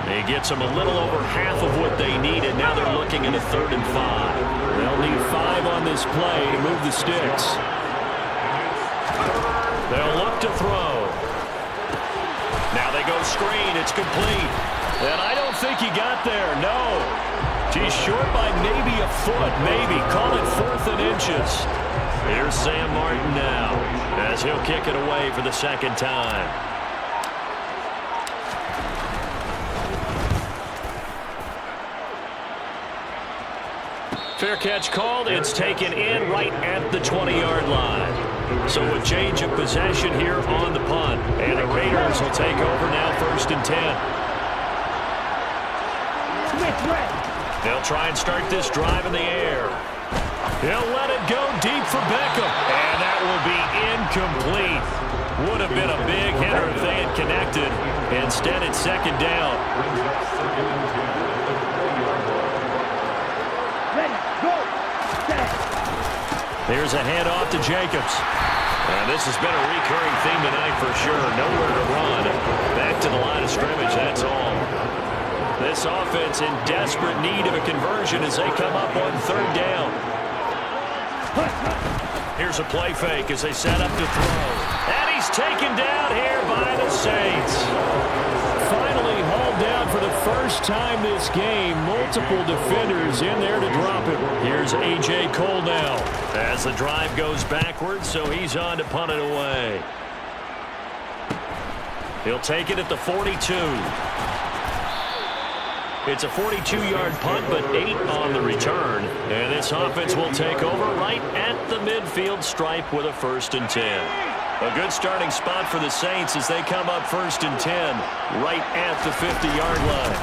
Speaker 5: He gets them a little over half of what they needed. Now they're looking at a 3rd and 5.
Speaker 2: They'll need 5 on this play to move the sticks.
Speaker 5: They'll look to throw. Now they go screen. It's complete. And I don't think he got there. No. He's short by maybe a foot. Maybe. Call it 4th and inches. Here's Sam Martin now as he'll kick it away for the 2nd time. Fair catch called. It's taken in right at the 20-yard line. So a change of possession here on the punt. And the Raiders will take over now 1st and 10. They'll try and start this drive in the air. He'll let it go deep for Beckham. And that will be incomplete. Would have been a big hitter if they had connected. Instead, it's 2nd down. Here's a handoff to Jacobs. And this has been a recurring theme tonight for sure. Nowhere to run. Back to the line of scrimmage, that's all. This offense in desperate need of a conversion as they come up on 3rd down. Here's a play fake as they set up to throw. And he's taken down here by the Saints.
Speaker 2: Finally hauled down for the first time this game. Multiple defenders in there to drop him.
Speaker 5: Here's A.J. Cole now as the drive goes backwards, so he's on to punt it away. He'll take it at the 42. It's a 42-yard punt, but 8 on the return. And this offense will take over right at the midfield stripe with a 1st and 10. A good starting spot for the Saints as they come up 1st and 10 right at the 50-yard line.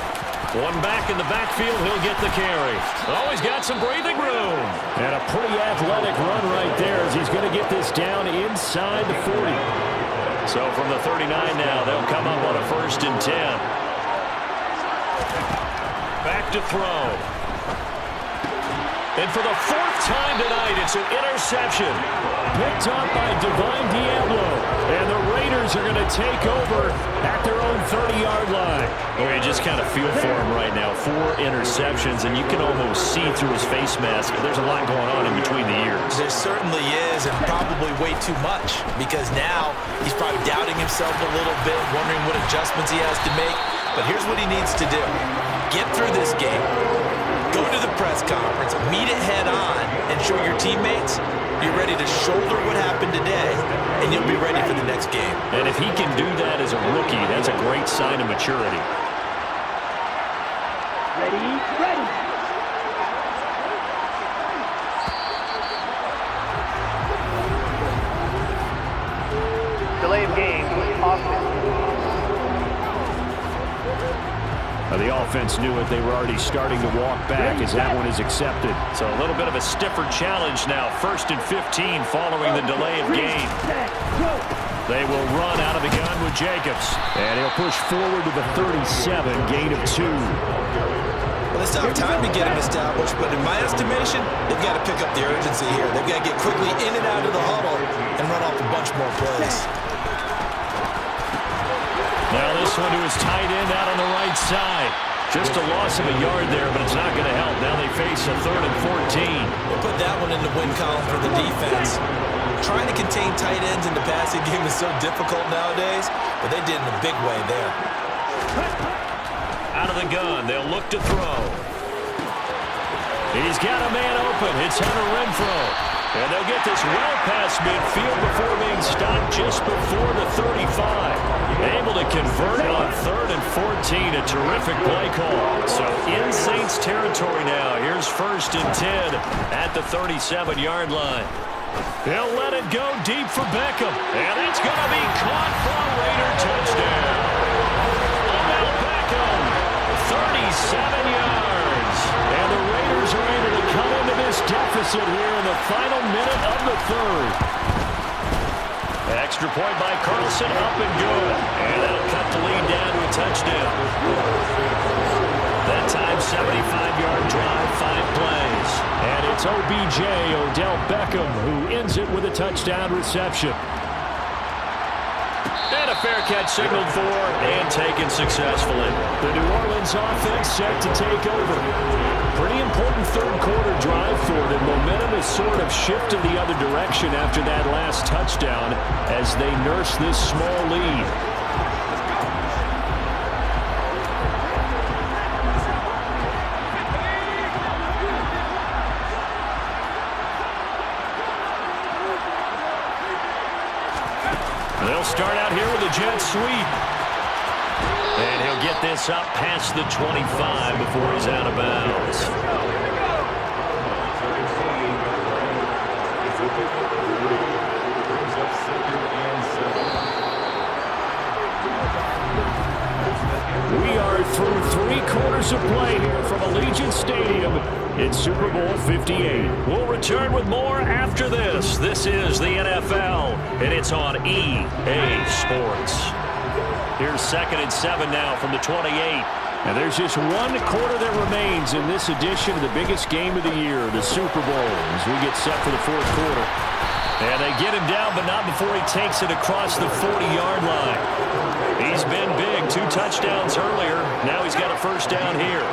Speaker 5: One back in the backfield, he'll get the carry. Oh, he's got some breathing room.
Speaker 2: And a pretty athletic run right there as he's going to get this down inside the 40.
Speaker 5: So from the 39 now, they'll come up on a 1st and 10. Back to throw. And for the 4th time tonight, it's an interception.
Speaker 2: Picked up by Divine Diablo. And the Raiders are going to take over at their own 30-yard line.
Speaker 5: Oh, you just kind of feel for him right now. 4 interceptions, and you can almost see through his face mask. There's a lot going on in between the ears.
Speaker 3: There certainly is, and probably way too much, because now he's probably doubting himself a little bit, wondering what adjustments he has to make. But here's what he needs to do. Get through this game. Go to the press conference, meet it head on, and show your teammates you're ready to shoulder what happened today, and you'll be ready for the next game.
Speaker 5: And if he can do that as a rookie, that's a great sign of maturity.
Speaker 4: Ready.
Speaker 7: Delay of game, offense.
Speaker 2: The offense knew it. They were already starting to walk back as that one is accepted.
Speaker 5: So a little bit of a stiffer challenge now. 1st and 15 following the delay of game. They will run out of the gun with Jacobs.
Speaker 2: And he'll push forward to the 37, gain of 2.
Speaker 3: Well, they still have time to get him established, but in my estimation, they've got to pick up the urgency here. They've got to get quickly in and out of the huddle and run off a bunch more plays.
Speaker 5: Now this one to his tight end out on the right side. Just a loss of a yard there, but it's not going to help. Now they face a 3rd and 14.
Speaker 3: We'll put that one in the win column for the defense. Trying to contain tight ends in the passing game is so difficult nowadays, but they did in a big way there.
Speaker 5: Out of the gun, they'll look to throw. He's got a man open. It's Hunter Renfrow. And they'll get this well past midfield before being stopped just before the 35. Able to convert on 3rd and 14. A terrific play call. So in Saints territory now. Here's 1st and 10 at the 37-yard line. They'll let it go deep for Beckham. And it's going to be caught for a Raider touchdown. Odell Beckham, 37 yards. And the Raiders are able to come into this deficit here in the final minute of the 3rd. Extra point by Carlson, up and good. And that'll cut the lead down to a touchdown. That time, 75-yard drive, 5 plays. And it's OBJ, Odell Beckham, who ends it with a touchdown reception. And a fair catch signaled for and taken successfully. The New Orleans offense set to take over. Pretty important 3rd quarter drive for them. Momentum has sort of shifted the other direction after that last touchdown as they nurse this small lead. They'll start out here with a jet sweep. And he'll get this up past the 25 before he's out of bounds. We are through 3 quarters of play here from Allegiant Stadium in Super Bowl 58. We'll return with more after this. This is the NFL, and it's on EA Sports. Here's 2nd and 7 now from the 28. And there's just 1 quarter that remains in this edition of the biggest game of the year, the Super Bowl, as we get set for the 4th quarter. And they get him down, but not before he takes it across the 40-yard line. He's been big. 2 touchdowns earlier. Now he's got a 1st down here.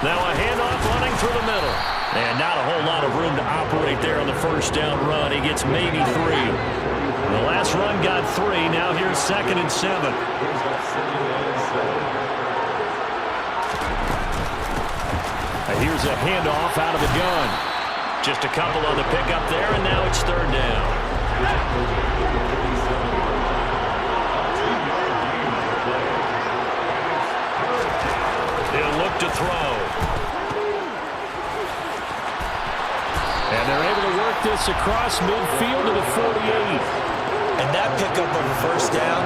Speaker 5: Now a handoff running through the middle. And not a whole lot of room to operate there on the 1st down run. He gets maybe 3. The last run got 3. Now here's 2nd and 7. Here's a handoff out of the gun. Just a couple on the pickup there, and now it's 3rd down. He'll look to throw. And they're able to work this across midfield to the 48.
Speaker 3: And that pickup of a 1st down,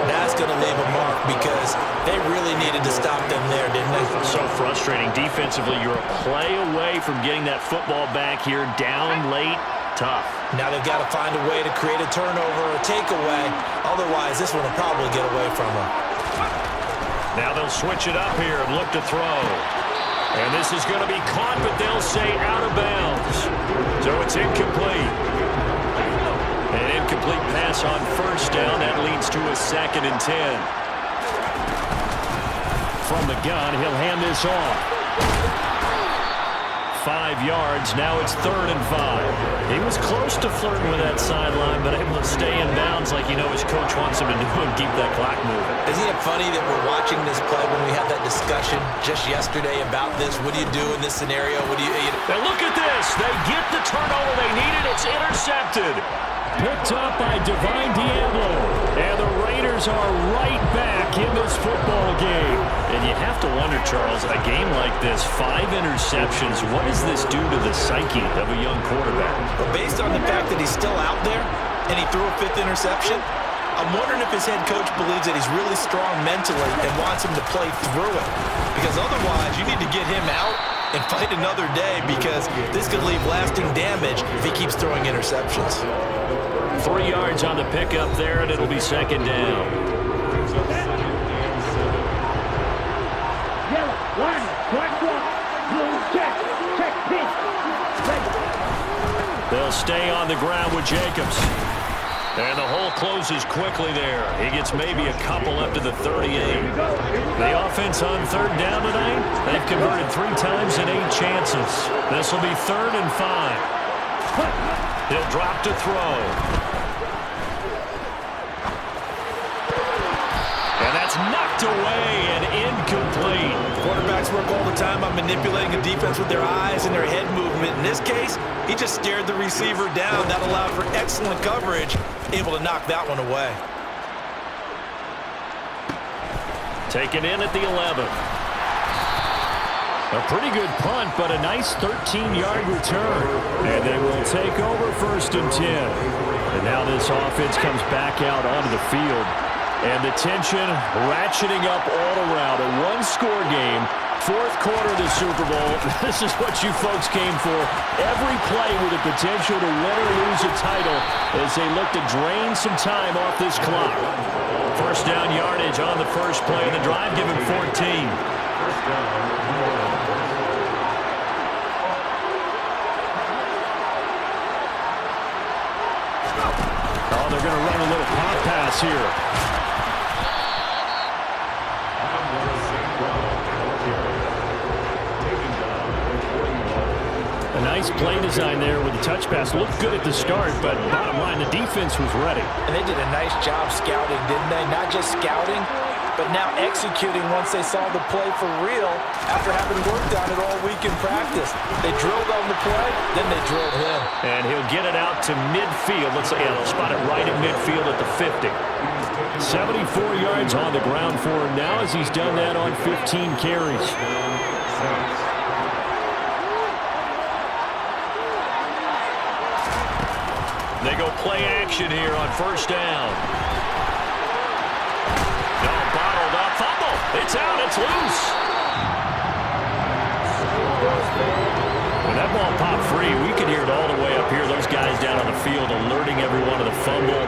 Speaker 3: that's going to leave a mark because they really needed to stop them there, didn't they?
Speaker 5: So frustrating. Defensively, you're a play away from getting that football back here down late. Tough.
Speaker 3: Now they've got to find a way to create a turnover or takeaway. Otherwise, this one will probably get away from them.
Speaker 5: Now they'll switch it up here and look to throw. And this is going to be caught, but they'll say out of bounds. So it's incomplete. An incomplete pass on 1st down. That leads to a 2nd and 10. From the gun, he'll hand this off. 5 yards. Now it's 3rd and 5. He was close to flirting with that sideline, but able to stay in bounds like you know his coach wants him to do and keep that clock moving.
Speaker 3: Isn't it funny that we're watching this play when we had that discussion just yesterday about this? What do you do in this scenario? What do you
Speaker 5: Now look at this. They get the turnover they needed. It's intercepted.
Speaker 2: Picked up by Divine Diablo. And the Raiders are right back in this football game.
Speaker 5: And you have to wonder, Charles, a game like this, 5 interceptions, what does this do to the psyche of a young quarterback?
Speaker 3: Well, based on the fact that he's still out there and he threw a 5th interception, I'm wondering if his head coach believes that he's really strong mentally and wants him to play through it. Because otherwise, you need to get him out and fight another day because this could leave lasting damage if he keeps throwing interceptions.
Speaker 5: 3 yards on the pickup there, and it'll be 2nd down.
Speaker 4: Yellow, line, black one, blue, check, pink, red.
Speaker 5: They'll stay on the ground with Jacobs. And the hole closes quickly there. He gets maybe a couple up to the 38. The offense on third down tonight, they've converted 3 times in 8 chances. This will be 3rd and 5. He'll drop to throw. And that's knocked away and incomplete.
Speaker 3: Quarterbacks work all the time on manipulating a defense with their eyes and their head movement. In this case, he just stared the receiver down. That allowed for excellent coverage, able to knock that one away.
Speaker 5: Taken in at the 11. A pretty good punt, but a nice 13-yard return. And they will take over 1st and 10. And now this offense comes back out onto the field. And the tension ratcheting up all around. A one-score game, 4th quarter of the Super Bowl. This is what you folks came for. Every play with the potential to win or lose a title as they look to drain some time off this clock. 1st down yardage on the first play of the drive, give him 14.
Speaker 2: Oh, they're going to run a little pop pass here. A nice play design there with the touch pass. Looked good at the start, but bottom line, the defense was ready.
Speaker 3: And they did a nice job scouting, didn't they? Not just scouting, but now executing once they saw the play for real after having worked on it all week in practice. They drilled on the play, then they drilled him.
Speaker 5: And he'll get it out to midfield. Let's say he'll spot it right at midfield at the 50.
Speaker 2: 74 yards on the ground for him now as he's done that on 15 carries.
Speaker 5: They go play action here on 1st down. No, bottled up. Fumble. It's out. It's loose. When that ball popped free, we could hear it all the way up here. Those guys down on the field alerting everyone to the fumble.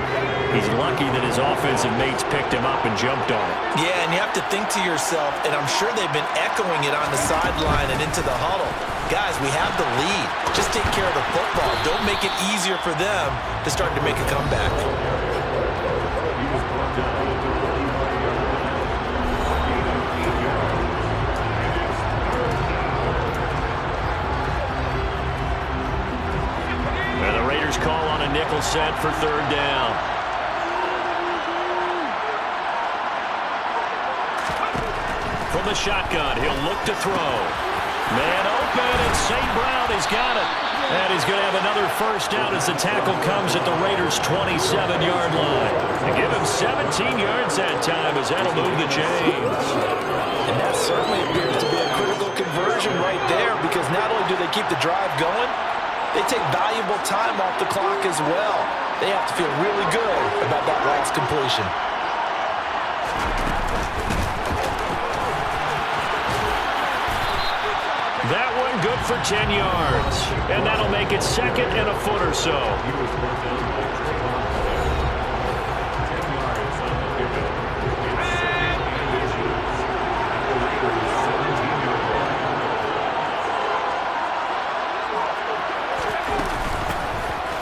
Speaker 5: He's lucky that his offensive mates picked him up and jumped on it.
Speaker 3: Yeah, and you have to think to yourself, and I'm sure they've been echoing it on the sideline and into the huddle. Guys, we have the lead. Just take care of the football. Don't make it easier for them to start to make a comeback.
Speaker 5: And the Raiders call on a nickel set for 3rd down. From the shotgun, he'll look to throw. Man open, and St. Brown has got it. And he's going to have another 1st down as the tackle comes at the Raiders' 27-yard line. They give him 17 yards that time as that'll move the chains.
Speaker 3: And that certainly appears to be a critical conversion right there, because not only do they keep the drive going, they take valuable time off the clock as well. They have to feel really good about that last completion.
Speaker 5: That one good for 10 yards. And that'll make it 2nd and a foot or so.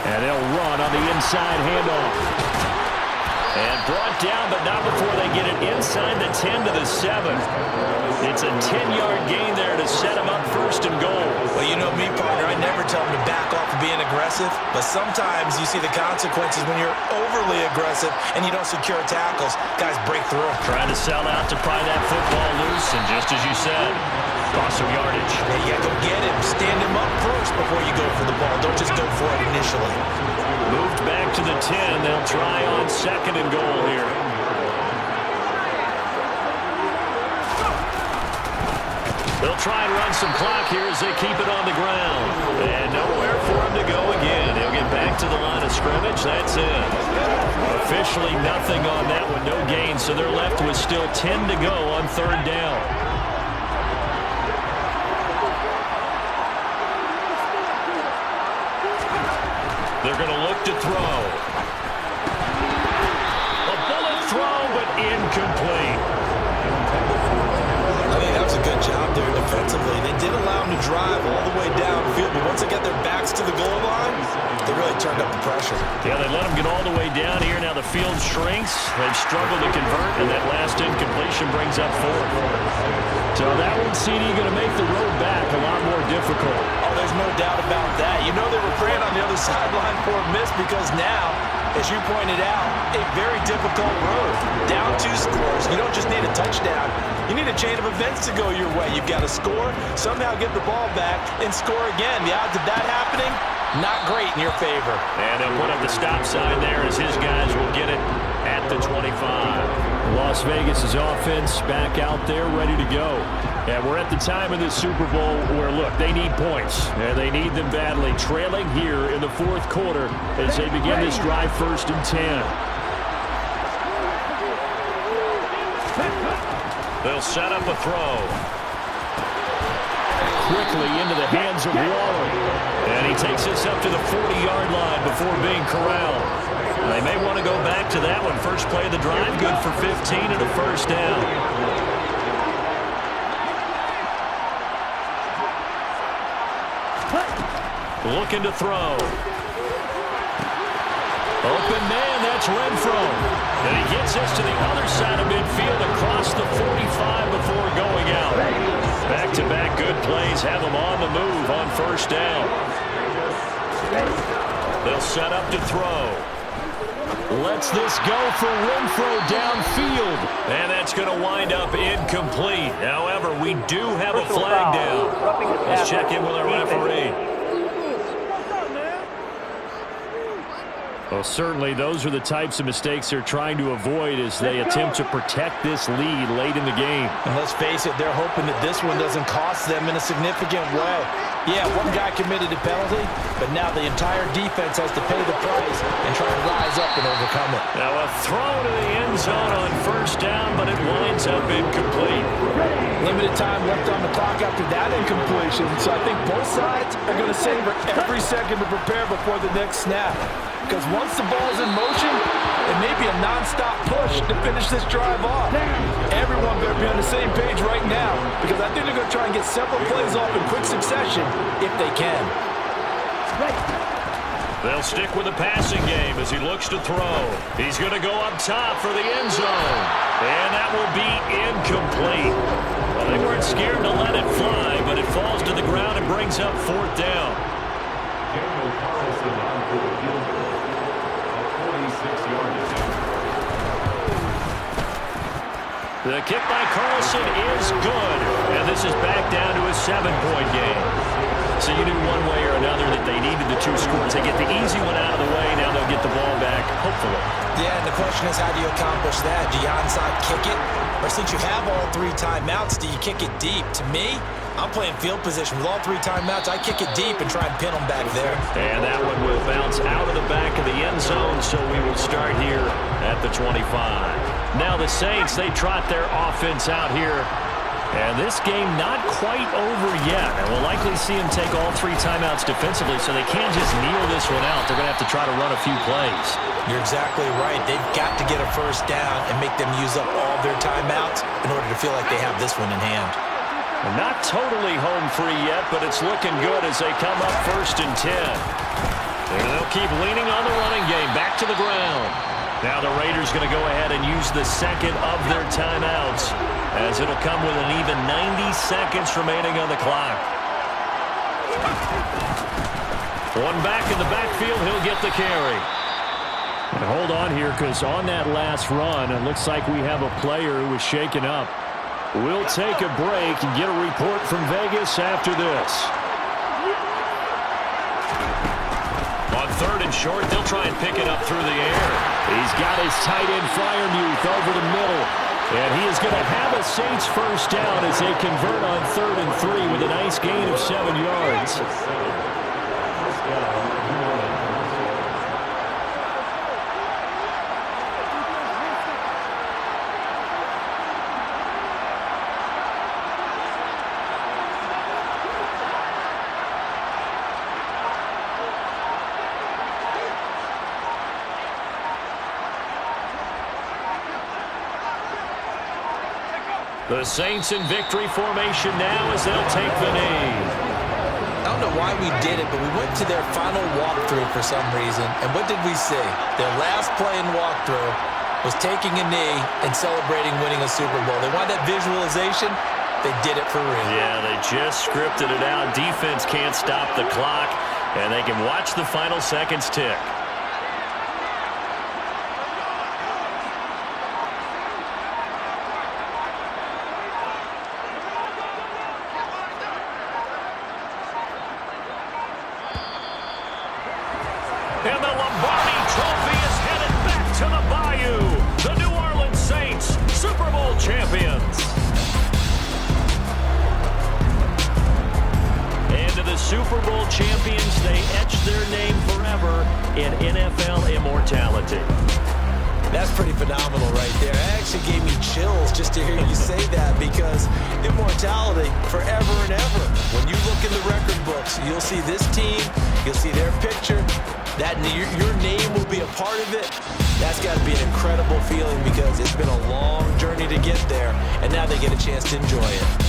Speaker 2: And they'll run on the inside handoff.
Speaker 5: And brought down, but not before they get it inside the 10 to the 7. It's a 10-yard gain there to set them up 1st and goal.
Speaker 3: Well, you know me, partner, I never tell them to back off of being aggressive, but sometimes you see the consequences when you're overly aggressive and you don't secure tackles. Guys break through.
Speaker 5: Trying to sell out to pry that football loose, and just as you said, cost some yardage.
Speaker 3: Yeah, go get him. Stand him up first before you go for the ball. Don't just go for it initially.
Speaker 5: Moved back to the 10. They'll try on 2nd and goal here. They'll try and run some clock here as they keep it on the ground. And nowhere for him to go again. He'll get back to the line of scrimmage. That's it. Officially nothing on that one. No gain. So they're left with still 10 to go on 3rd down. They're going to look to throw. A bullet throw, but incomplete.
Speaker 3: I think that was a good job there defensively. They did allow them to drive all the way downfield, but once they get their backs to the goal line, they really turned up the pressure.
Speaker 5: Yeah, they let them get all the way down here. Now the field shrinks. They've struggled to convert, and that last incompletion brings up 4th. So that one, CD, going to make the road back a lot more difficult.
Speaker 3: Oh, there's no doubt about that. You know they were praying on the other sideline for a miss because now, as you pointed out, a very difficult road. Down 2 scores. You don't just need a touchdown. You need a chain of events to go your way. You've got to score, somehow get the ball back, and score again. The odds of that happening, not great in your favor.
Speaker 5: And they'll put up the stop sign there as his guys will get it at the 25.
Speaker 2: Las Vegas' offense back out there ready to go. And we're at the time of this Super Bowl where, look, they need points. And they need them badly. Trailing here in the 4th quarter as they begin this drive 1st and 10.
Speaker 5: They'll set up a throw.
Speaker 2: Quickly into the hands of Waller.
Speaker 5: And he takes this up to the 40-yard line before being corralled. They may want to go back to that one. First play of the drive, good for 15 and a 1st down. Looking to throw.
Speaker 2: Open man, that's Renfro.
Speaker 5: And he gets us to the other side of midfield across the 45 before going out. Back-to-back good plays have them on the move on 1st down. They'll set up to throw.
Speaker 2: Lets this go for Renfro downfield.
Speaker 5: And that's going to wind up incomplete. However, we do have a flag down. Let's check in with our referee.
Speaker 2: Well, certainly those are the types of mistakes they're trying to avoid as they attempt to protect this lead late in the game.
Speaker 3: And let's face it, they're hoping that this one doesn't cost them in a significant way. Yeah, one guy committed a penalty, but now the entire defense has to pay the price and try to rise up and overcome it.
Speaker 5: Now a throw to the end zone on 1st down, but it winds up incomplete.
Speaker 3: Limited time left on the clock after that incompletion, so I think both sides are going to savor every second to prepare before the next snap. Because once the ball's in motion, it may be a non-stop push to finish this drive off. Everyone better be on the same page right now, because I think they're going to try and get several plays off in quick succession if they can.
Speaker 5: They'll stick with the passing game as he looks to throw. He's going to go up top for the end zone. And that will be incomplete. Well, they weren't scared to let it fly, but it falls to the ground and brings up 4th down. The kick by Carlson is good. And this is back down to a 7-point game. So you knew one way or another that they needed the 2 scores. They get the easy one out of the way. Now they'll get the ball back, hopefully.
Speaker 3: Yeah, and the question is, how do you accomplish that? Do you onside kick it? Or since you have all 3 timeouts, do you kick it deep? To me, I'm playing field position. With all 3 timeouts, I kick it deep and try and pin them back there.
Speaker 5: And that one will bounce out of the back of the end zone, so we will start here at the 25. Now the Saints, they trot their offense out here. And this game not quite over yet. And we'll likely see them take all 3 timeouts defensively, so they can't just kneel this one out. They're going to have to try to run a few plays.
Speaker 3: You're exactly right. They've got to get a 1st down and make them use up all their timeouts in order to feel like they have this one in hand.
Speaker 5: Not totally home free yet, but it's looking good as they come up 1st and 10. And they'll keep leaning on the running game. Back to the ground. Now the Raiders going to go ahead and use the 2nd of their timeouts, as it'll come with an even 90 seconds remaining on the clock. One back in the backfield, he'll get the carry.
Speaker 2: And hold on here, because on that last run, it looks like we have a player who was shaken up. We'll take a break and get a report from Vegas after this.
Speaker 5: On 3rd and short, they'll try and pick it up through the air.
Speaker 2: He's got his tight end Freiermuth over the middle. And he is going to have a Saints 1st down as they convert on 3rd and 3 with a nice gain of 7 yards.
Speaker 5: The Saints in victory formation now as they'll take the knee.
Speaker 3: I don't know why we did it, but we went to their final walkthrough for some reason. And what did we see? Their last play in walkthrough was taking a knee and celebrating winning a Super Bowl. They wanted that visualization. They did it for real.
Speaker 5: Yeah, they just scripted it out. Defense can't stop the clock, and they can watch the final seconds tick. And the Lombardi Trophy is headed back to the Bayou. The New Orleans Saints, Super Bowl champions. And to the Super Bowl champions, they etch their name forever in NFL immortality.
Speaker 3: That's pretty phenomenal right there. It actually gave me chills just to hear you say that, because immortality forever and ever. When you look in the record books, you'll see this team, you'll see their picture, that your name will be a part of it. That's got to be an incredible feeling, because it's been a long journey to get there, and now they get a chance to enjoy it.